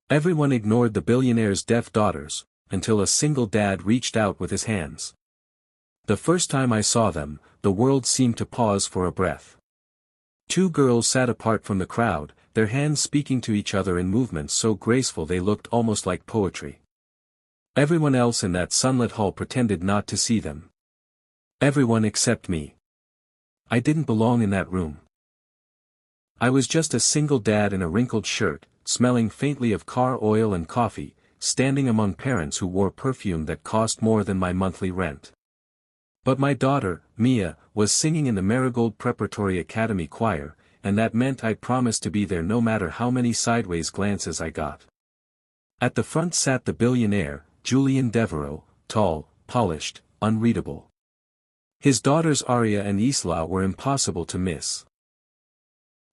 Everyone ignored the billionaire's deaf daughters, until a single dad reached out with his hands. The first time I saw them, the world seemed to pause for a breath. Two girls sat apart from the crowd, their hands speaking to each other in movements so graceful they looked almost like poetry. Everyone else in that sunlit hall pretended not to see them. Everyone except me. I didn't belong in that room. I was just a single dad in a wrinkled shirt, smelling faintly of car oil and coffee, standing among parents who wore perfume that cost more than my monthly rent. But my daughter, Mia, was singing in the Marigold Preparatory Academy choir, and that meant I promised to be there no matter how many sideways glances I got. At the front sat the billionaire, Julian Devereaux, tall, polished, unreadable. His daughters Aria and Isla were impossible to miss.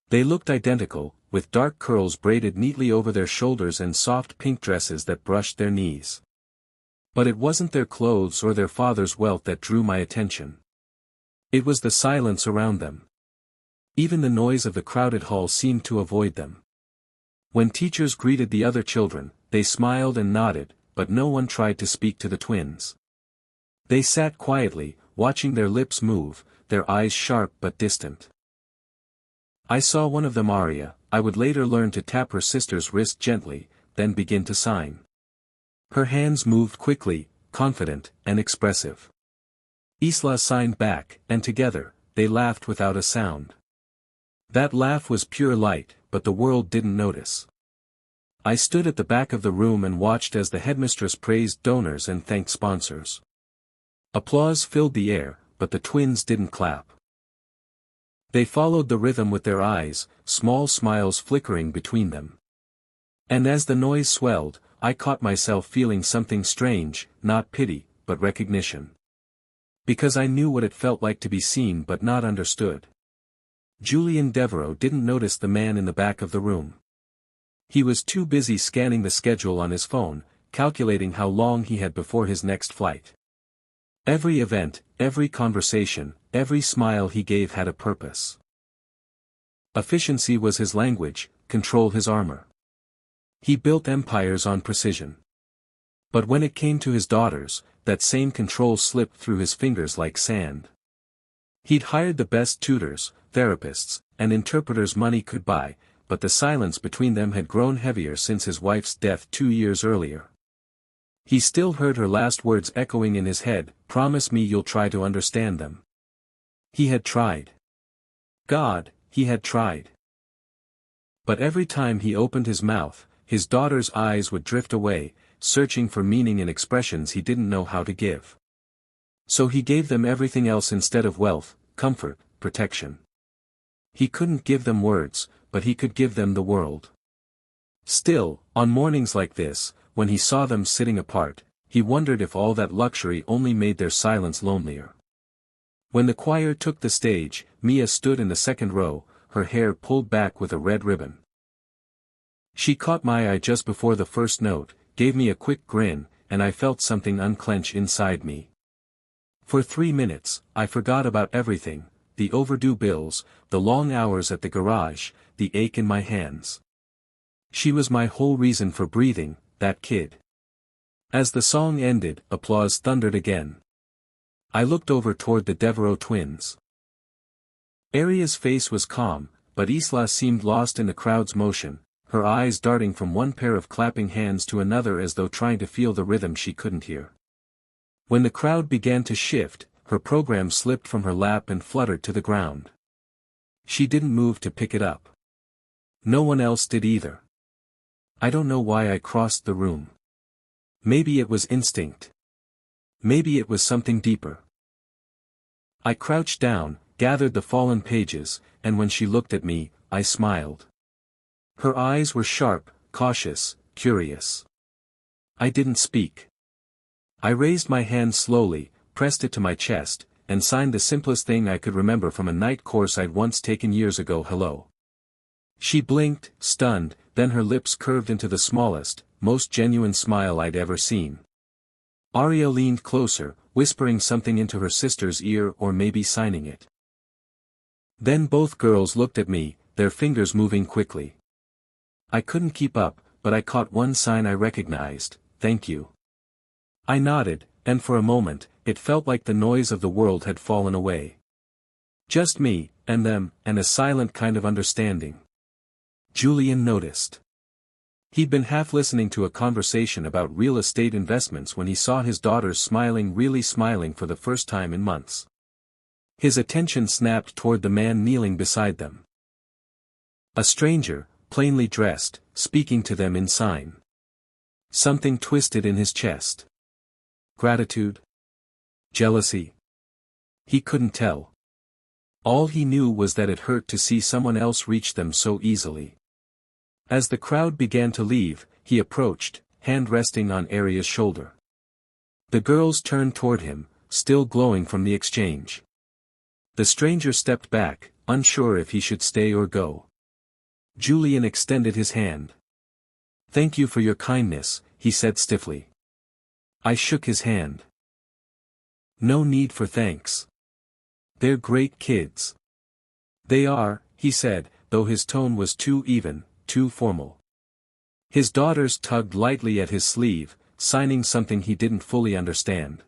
They looked identical, with dark curls braided neatly over their shoulders and soft pink dresses that brushed their knees. But it wasn't their clothes or their father's wealth that drew my attention. It was the silence around them. Even the noise of the crowded hall seemed to avoid them. When teachers greeted the other children, they smiled and nodded, but no one tried to speak to the twins. They sat quietly, watching their lips move, their eyes sharp but distant. I saw one of them, Aria. I would later learn to tap her sister's wrist gently, then begin to sign. Her hands moved quickly, confident, and expressive. Isla signed back, and together, they laughed without a sound. That laugh was pure light, but the world didn't notice. I stood at the back of the room and watched as the headmistress praised donors and thanked sponsors. Applause filled the air, but the twins didn't clap. They followed the rhythm with their eyes, small smiles flickering between them. And as the noise swelled, I caught myself feeling something strange, not pity, but recognition. Because I knew what it felt like to be seen but not understood. Julian Devereaux didn't notice the man in the back of the room. He was too busy scanning the schedule on his phone, calculating how long he had before his next flight. Every event, every conversation, every smile he gave had a purpose. Efficiency was his language, control his armor. He built empires on precision. But when it came to his daughters, that same control slipped through his fingers like sand. He'd hired the best tutors, therapists, and interpreters money could buy, but the silence between them had grown heavier since his wife's death 2 years earlier. He still heard her last words echoing in his head, "Promise me you'll try to understand them." He had tried. God, he had tried. But every time he opened his mouth, his daughter's eyes would drift away, searching for meaning in expressions he didn't know how to give. So he gave them everything else instead of wealth, comfort, protection. He couldn't give them words, but he could give them the world. Still, on mornings like this, when he saw them sitting apart, he wondered if all that luxury only made their silence lonelier. When the choir took the stage, Mia stood in the second row, her hair pulled back with a red ribbon. She caught my eye just before the first note, gave me a quick grin, and I felt something unclench inside me. For 3 minutes, I forgot about everything, the overdue bills, the long hours at the garage, the ache in my hands. She was my whole reason for breathing, that kid. As the song ended, applause thundered again. I looked over toward the Devereaux twins. Aria's face was calm, but Isla seemed lost in the crowd's motion, her eyes darting from one pair of clapping hands to another as though trying to feel the rhythm she couldn't hear. When the crowd began to shift, her program slipped from her lap and fluttered to the ground. She didn't move to pick it up. No one else did either. I don't know why I crossed the room. Maybe it was instinct. Maybe it was something deeper. I crouched down, gathered the fallen pages, and when she looked at me, I smiled. Her eyes were sharp, cautious, curious. I didn't speak. I raised my hand slowly, pressed it to my chest, and signed the simplest thing I could remember from a night course I'd once taken years ago: hello. She blinked, stunned, then her lips curved into the smallest, most genuine smile I'd ever seen. Aria leaned closer, whispering something into her sister's ear or maybe signing it. Then both girls looked at me, their fingers moving quickly. I couldn't keep up, but I caught one sign I recognized: thank you. I nodded, and for a moment, it felt like the noise of the world had fallen away. Just me, and them, and a silent kind of understanding. Julian noticed. He'd been half listening to a conversation about real estate investments when he saw his daughters really smiling for the first time in months. His attention snapped toward the man kneeling beside them. A stranger, plainly dressed, speaking to them in sign. Something twisted in his chest. Gratitude? Jealousy? He couldn't tell. All he knew was that it hurt to see someone else reach them so easily. As the crowd began to leave, he approached, hand resting on Aria's shoulder. The girls turned toward him, still glowing from the exchange. The stranger stepped back, unsure if he should stay or go. Julian extended his hand. "Thank you for your kindness," he said stiffly. I shook his hand. "No need for thanks. They're great kids." "They are," he said, though his tone was too even, too formal. His daughters tugged lightly at his sleeve, signing something he didn't fully understand.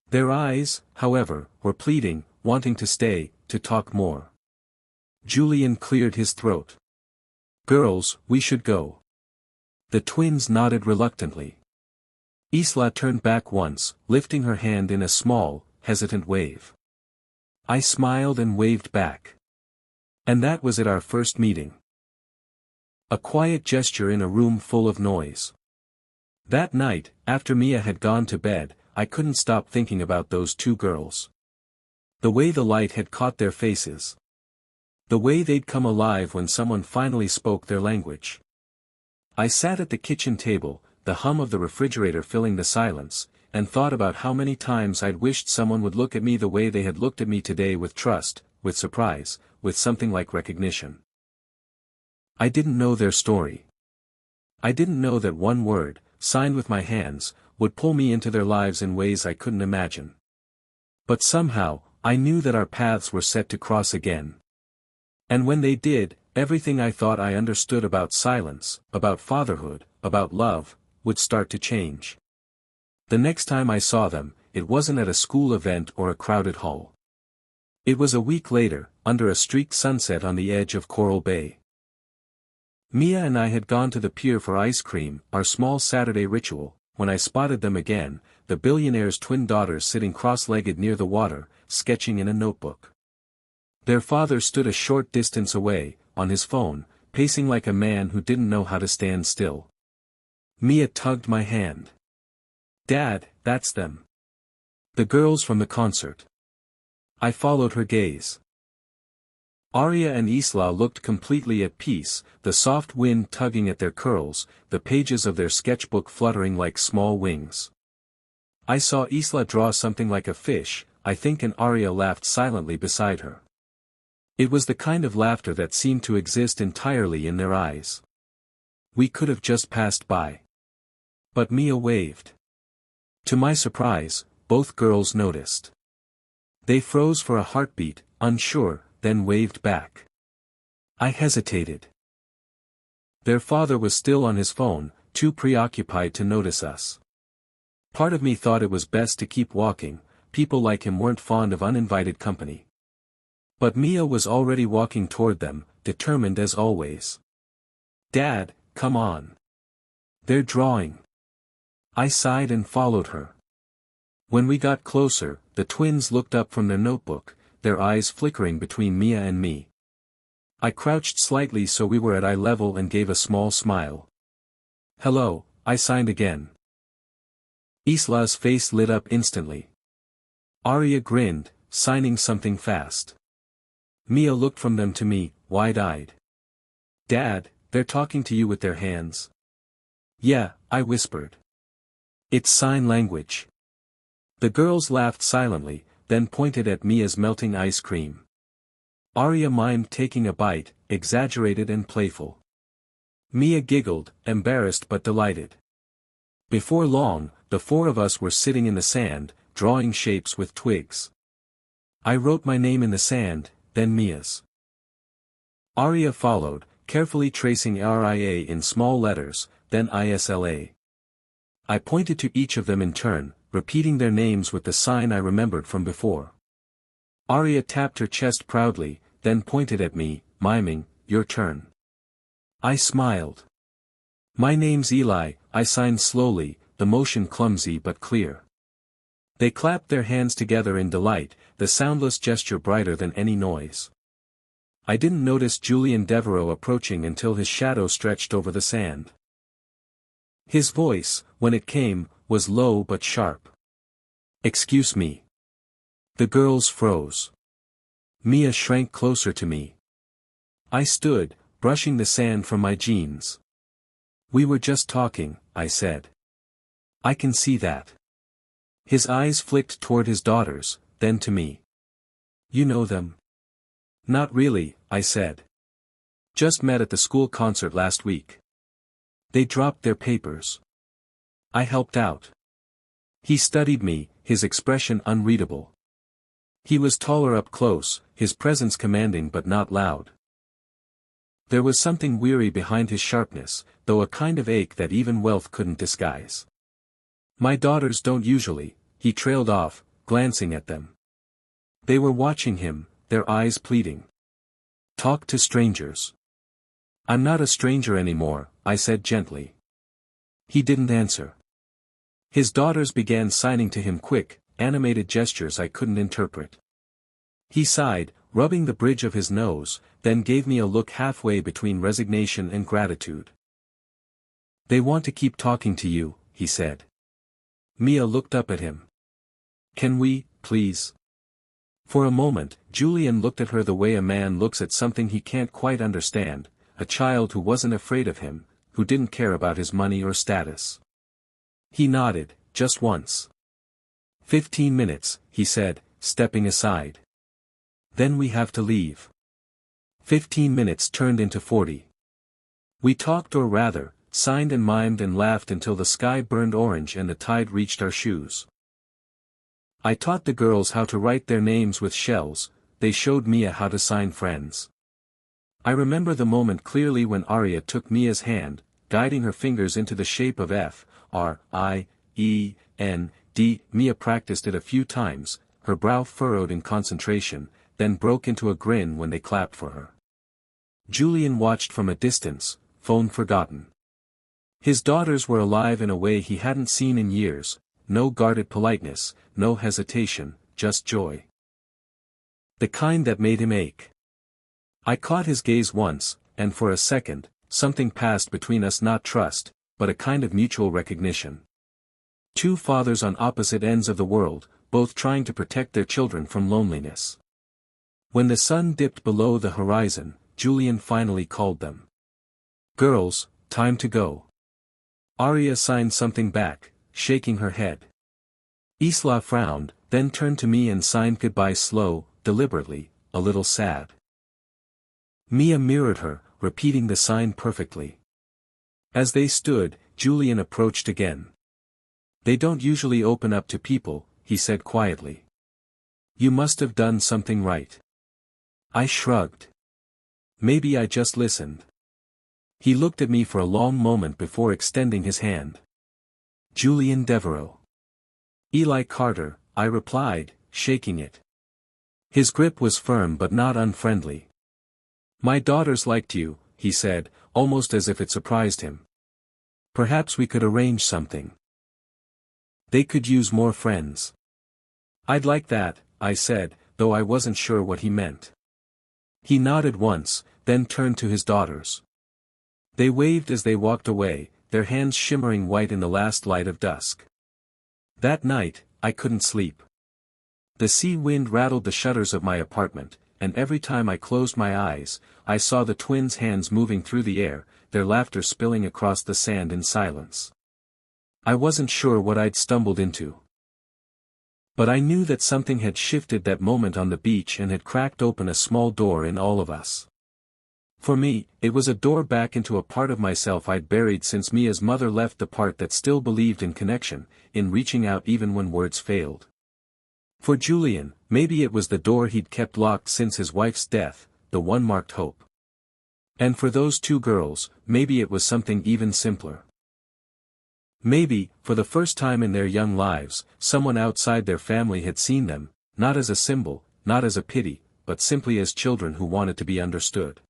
Their eyes, however, were pleading, wanting to stay, to talk more. Julian cleared his throat. "Girls, we should go." The twins nodded reluctantly. Isla turned back once, lifting her hand in a small, hesitant wave. I smiled and waved back. And that was at our first meeting. A quiet gesture in a room full of noise. That night, after Mia had gone to bed, I couldn't stop thinking about those two girls. The way the light had caught their faces. The way they'd come alive when someone finally spoke their language. I sat at the kitchen table, the hum of the refrigerator filling the silence, and thought about how many times I'd wished someone would look at me the way they had looked at me today, with trust, with surprise, with something like recognition. I didn't know their story. I didn't know that one word, signed with my hands, would pull me into their lives in ways I couldn't imagine. But somehow, I knew that our paths were set to cross again. And when they did, everything I thought I understood about silence, about fatherhood, about love, would start to change. The next time I saw them, it wasn't at a school event or a crowded hall. It was a week later, under a streaked sunset on the edge of Coral Bay. Mia and I had gone to the pier for ice cream, our small Saturday ritual, when I spotted them again, the billionaire's twin daughters sitting cross-legged near the water, sketching in a notebook. Their father stood a short distance away, on his phone, pacing like a man who didn't know how to stand still. Mia tugged my hand. "Dad, that's them. The girls from the concert." I followed her gaze. Aria and Isla looked completely at peace, the soft wind tugging at their curls, the pages of their sketchbook fluttering like small wings. I saw Isla draw something like a fish, I think, and Aria laughed silently beside her. It was the kind of laughter that seemed to exist entirely in their eyes. We could have just passed by. But Mia waved. To my surprise, both girls noticed. They froze for a heartbeat, unsure, then waved back. I hesitated. Their father was still on his phone, too preoccupied to notice us. Part of me thought it was best to keep walking, people like him weren't fond of uninvited company. But Mia was already walking toward them, determined as always. "Dad, come on. They're drawing." I sighed and followed her. When we got closer, the twins looked up from their notebook, their eyes flickering between Mia and me. I crouched slightly so we were at eye level and gave a small smile. "Hello," I signed again. Isla's face lit up instantly. Aria grinned, signing something fast. Mia looked from them to me, wide-eyed. "Dad, they're talking to you with their hands." "Yeah," I whispered. "It's sign language." The girls laughed silently, then pointed at Mia's melting ice cream. Aria mimed taking a bite, exaggerated and playful. Mia giggled, embarrassed but delighted. Before long, the four of us were sitting in the sand, drawing shapes with twigs. I wrote my name in the sand, then Mia's. Aria followed, carefully tracing RIA in small letters, then ISLA. I pointed to each of them in turn, repeating their names with the sign I remembered from before. Arya tapped her chest proudly, then pointed at me, miming, "Your turn." I smiled. "My name's Eli," I signed slowly, the motion clumsy but clear. They clapped their hands together in delight, the soundless gesture brighter than any noise. I didn't notice Julian Devereux approaching until his shadow stretched over the sand. His voice, when it came, was low but sharp. "Excuse me." The girls froze. Mia shrank closer to me. I stood, brushing the sand from my jeans. "We were just talking," I said. "I can see that." His eyes flicked toward his daughters, then to me. "You know them?" "Not really," I said. "Just met at the school concert last week." They dropped their papers. I helped out. He studied me, his expression unreadable. He was taller up close, his presence commanding but not loud. There was something weary behind his sharpness, though a kind of ache that even wealth couldn't disguise. "My daughters don't usually," he trailed off, glancing at them. They were watching him, their eyes pleading. "Talk to strangers." "I'm not a stranger anymore," I said gently. He didn't answer. His daughters began signing to him quick, animated gestures I couldn't interpret. He sighed, rubbing the bridge of his nose, then gave me a look halfway between resignation and gratitude. "They want to keep talking to you," he said. Mia looked up at him. "Can we, please?" For a moment, Julian looked at her the way a man looks at something he can't quite understand, a child who wasn't afraid of him, who didn't care about his money or status. He nodded, just once. 15 minutes, he said, stepping aside. "Then we have to leave." 15 minutes turned into 40. We talked, or rather, signed and mimed and laughed until the sky burned orange and the tide reached our shoes. I taught the girls how to write their names with shells, they showed Mia how to sign friends. I remember the moment clearly when Arya took Mia's hand, guiding her fingers into the shape of F, R, I, E, N, D. Mia practiced it a few times, her brow furrowed in concentration, then broke into a grin when they clapped for her. Julian watched from a distance, phone forgotten. His daughters were alive in a way he hadn't seen in years, no guarded politeness, no hesitation, just joy. The kind that made him ache. I caught his gaze once, and for a second, something passed between us, not trust, but a kind of mutual recognition. Two fathers on opposite ends of the world, both trying to protect their children from loneliness. When the sun dipped below the horizon, Julian finally called them. "Girls, time to go." Arya signed something back, shaking her head. Isla frowned, then turned to me and signed goodbye slow, deliberately, a little sad. Mia mirrored her, repeating the sign perfectly. As they stood, Julian approached again. "They don't usually open up to people," he said quietly. "You must have done something right." I shrugged. "Maybe I just listened." He looked at me for a long moment before extending his hand. "Julian Devereux." "Eli Carter," I replied, shaking it. His grip was firm but not unfriendly. "My daughters liked you," he said, almost as if it surprised him. "Perhaps we could arrange something. They could use more friends." "I'd like that," I said, though I wasn't sure what he meant. He nodded once, then turned to his daughters. They waved as they walked away, their hands shimmering white in the last light of dusk. That night, I couldn't sleep. The sea wind rattled the shutters of my apartment, and every time I closed my eyes, I saw the twins' hands moving through the air, their laughter spilling across the sand in silence. I wasn't sure what I'd stumbled into. But I knew that something had shifted that moment on the beach and had cracked open a small door in all of us. For me, it was a door back into a part of myself I'd buried since Mia's mother left, the part that still believed in connection, in reaching out even when words failed. For Julian, maybe it was the door he'd kept locked since his wife's death, the one marked hope. And for those two girls, maybe it was something even simpler. Maybe, for the first time in their young lives, someone outside their family had seen them, not as a symbol, not as a pity, but simply as children who wanted to be understood.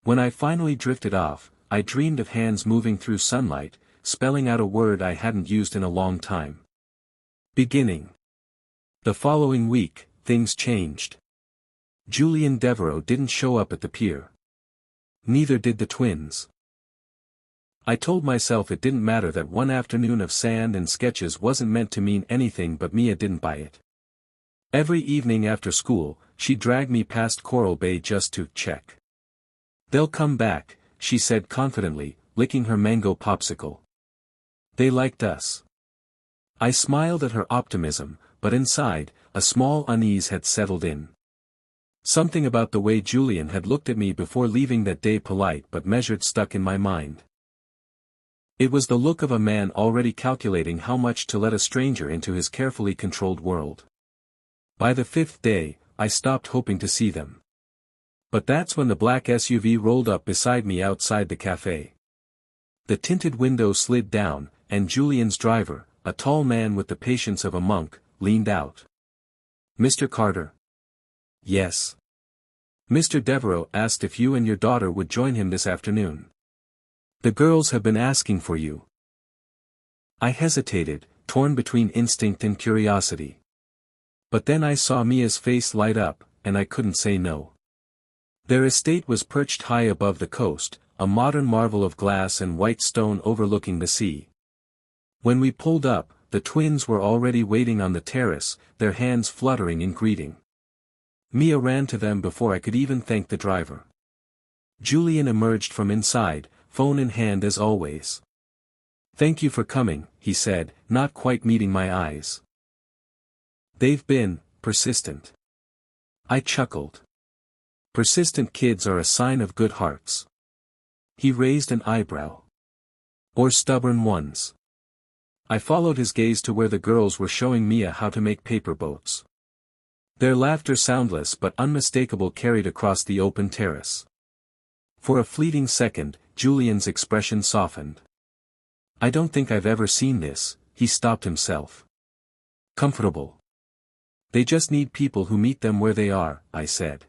When I finally drifted off, I dreamed of hands moving through sunlight, spelling out a word I hadn't used in a long time. Beginning. The following week, things changed. Julian Devereaux didn't show up at the pier. Neither did the twins. I told myself it didn't matter, that one afternoon of sand and sketches wasn't meant to mean anything, but Mia didn't buy it. Every evening after school, she dragged me past Coral Bay just to check. "They'll come back," she said confidently, licking her mango popsicle. They liked us. I smiled at her optimism, but inside, a small unease had settled in. Something about the way Julian had looked at me before leaving that day, polite but measured, stuck in my mind. It was the look of a man already calculating how much to let a stranger into his carefully controlled world. By the fifth day, I stopped hoping to see them. But that's when the black SUV rolled up beside me outside the cafe. The tinted window slid down, and Julian's driver, a tall man with the patience of a monk, leaned out. "Mr. Carter?" "Yes." "Mr. Devereaux asked if you and your daughter would join him this afternoon. The girls have been asking for you." I hesitated, torn between instinct and curiosity. But then I saw Mia's face light up, and I couldn't say no. Their estate was perched high above the coast, a modern marvel of glass and white stone overlooking the sea. When we pulled up, the twins were already waiting on the terrace, their hands fluttering in greeting. Mia ran to them before I could even thank the driver. Julian emerged from inside, phone in hand as always. "Thank you for coming," he said, not quite meeting my eyes. "They've been persistent." I chuckled. "Persistent kids are a sign of good hearts." He raised an eyebrow. "Or stubborn ones." I followed his gaze to where the girls were showing Mia how to make paper boats. Their laughter, soundless but unmistakable, carried across the open terrace. For a fleeting second, Julian's expression softened. "I don't think I've ever seen this," he stopped himself. "Comfortable. They just need people who meet them where they are," I said.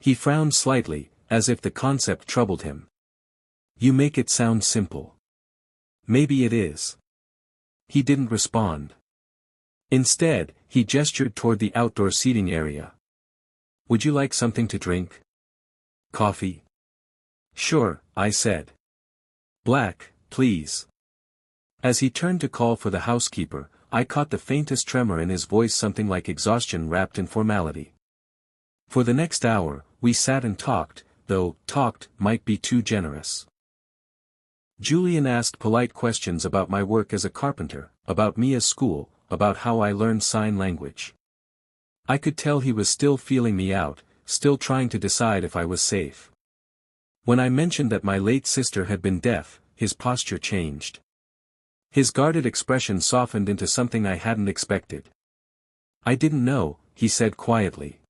He frowned slightly, as if the concept troubled him. "You make it sound simple." "Maybe it is." He didn't respond. Instead, he gestured toward the outdoor seating area. "Would you like something to drink? Coffee?" "Sure," I said. "Black, please." As he turned to call for the housekeeper, I caught the faintest tremor in his voice, something like exhaustion wrapped in formality. For the next hour, we sat and talked, though "talked" might be too generous. Julian asked polite questions about my work as a carpenter, about Mia's school, about how I learned sign language. I could tell he was still feeling me out, still trying to decide if I was safe. When I mentioned that my late sister had been deaf, his posture changed. His guarded expression softened into something I hadn't expected. "I didn't know," he said quietly.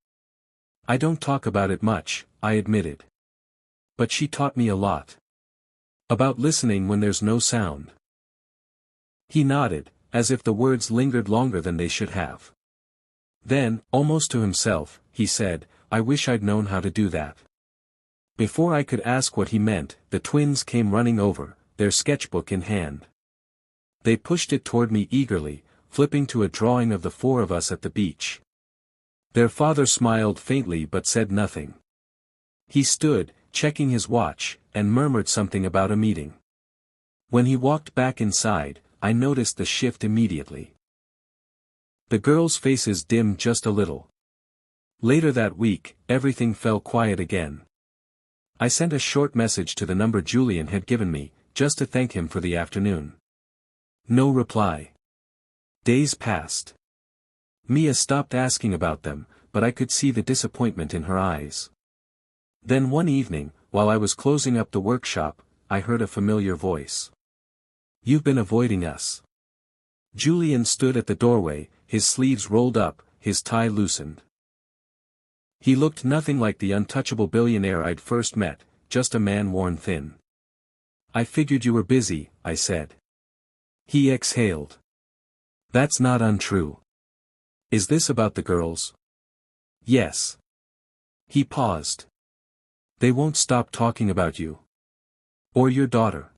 "I don't talk about it much," I admitted. "But she taught me a lot. About listening when there's no sound." He nodded, as if the words lingered longer than they should have. Then, almost to himself, he said, "I wish I'd known how to do that." Before I could ask what he meant, the twins came running over, their sketchbook in hand. They pushed it toward me eagerly, flipping to a drawing of the four of us at the beach. Their father smiled faintly but said nothing. He stood, checking his watch, and murmured something about a meeting. When he walked back inside, I noticed the shift immediately. The girls' faces dimmed just a little. Later that week, everything fell quiet again. I sent a short message to the number Julian had given me, just to thank him for the afternoon. No reply. Days passed. Mia stopped asking about them, but I could see the disappointment in her eyes. Then one evening, while I was closing up the workshop, I heard a familiar voice. "You've been avoiding us." Julian stood at the doorway, his sleeves rolled up, his tie loosened. He looked nothing like the untouchable billionaire I'd first met, just a man worn thin. "I figured you were busy," I said. He exhaled. "That's not untrue. Is this about the girls?" "Yes." He paused. "They won't stop talking about you. Or your daughter.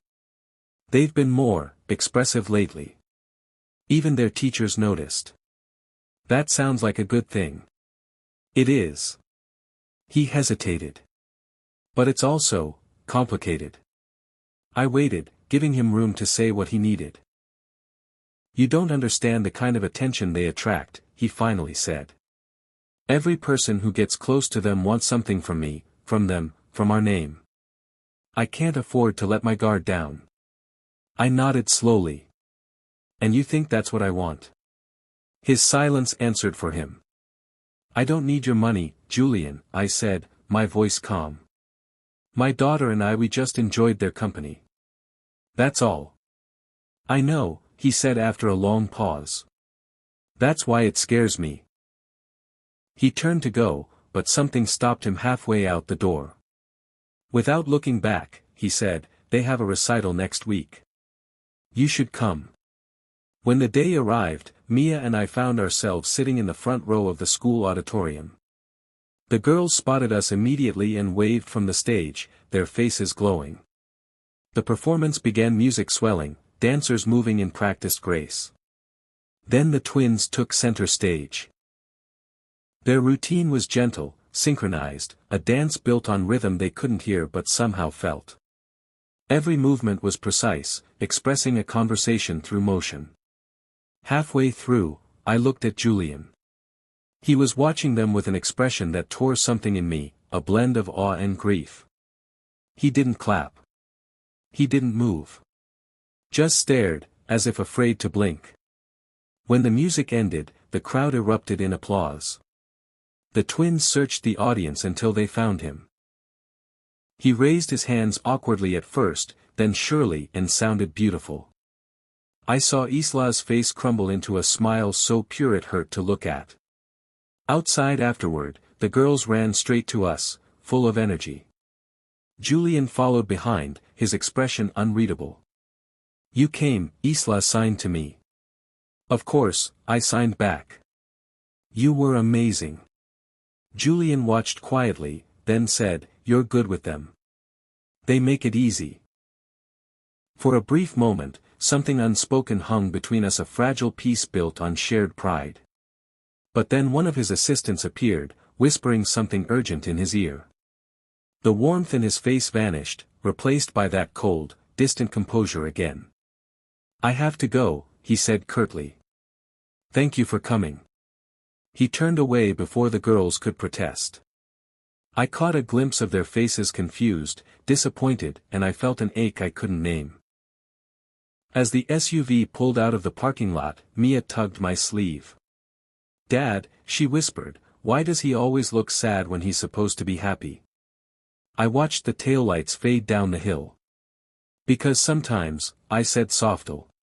They've been more expressive lately. Even their teachers noticed." "That sounds like a good thing." "It is." He hesitated. "But it's also complicated." I waited, giving him room to say what he needed. "You don't understand the kind of attention they attract," he finally said. "Every person who gets close to them wants something from me, from them, from our name. I can't afford to let my guard down." I nodded slowly. "And you think that's what I want?" His silence answered for him. "I don't need your money, Julian," I said, my voice calm. "My daughter and we just enjoyed their company. That's all." "I know," he said after a long pause. "That's why it scares me." He turned to go, but something stopped him halfway out the door. "Without looking back," he said, "they have a recital next week. You should come." When the day arrived, Mia and I found ourselves sitting in the front row of the school auditorium. The girls spotted us immediately and waved from the stage, their faces glowing. The performance began, music swelling, dancers moving in practiced grace. Then the twins took center stage. Their routine was gentle, synchronized, a dance built on rhythm they couldn't hear but somehow felt. Every movement was precise, expressing a conversation through motion. Halfway through, I looked at Julian. He was watching them with an expression that tore something in me, a blend of awe and grief. He didn't clap. He didn't move. Just stared, as if afraid to blink. When the music ended, the crowd erupted in applause. The twins searched the audience until they found him. He raised his hands awkwardly at first, then surely, and sounded beautiful. I saw Isla's face crumble into a smile so pure it hurt to look at. Outside afterward, the girls ran straight to us, full of energy. Julian followed behind, his expression unreadable. "You came," Isla signed to me. Of course, I signed back. "You were amazing." Julian watched quietly, then said, "You're good with them. They make it easy." For a brief moment, something unspoken hung between us, a fragile peace built on shared pride. But then one of his assistants appeared, whispering something urgent in his ear. The warmth in his face vanished, replaced by that cold, distant composure again. "I have to go," he said curtly. "Thank you for coming." He turned away before the girls could protest. I caught a glimpse of their faces, confused, disappointed, and I felt an ache I couldn't name. As the SUV pulled out of the parking lot, Mia tugged my sleeve. "Dad," she whispered, "why does he always look sad when he's supposed to be happy?" I watched the taillights fade down the hill. "Because sometimes," I said softly.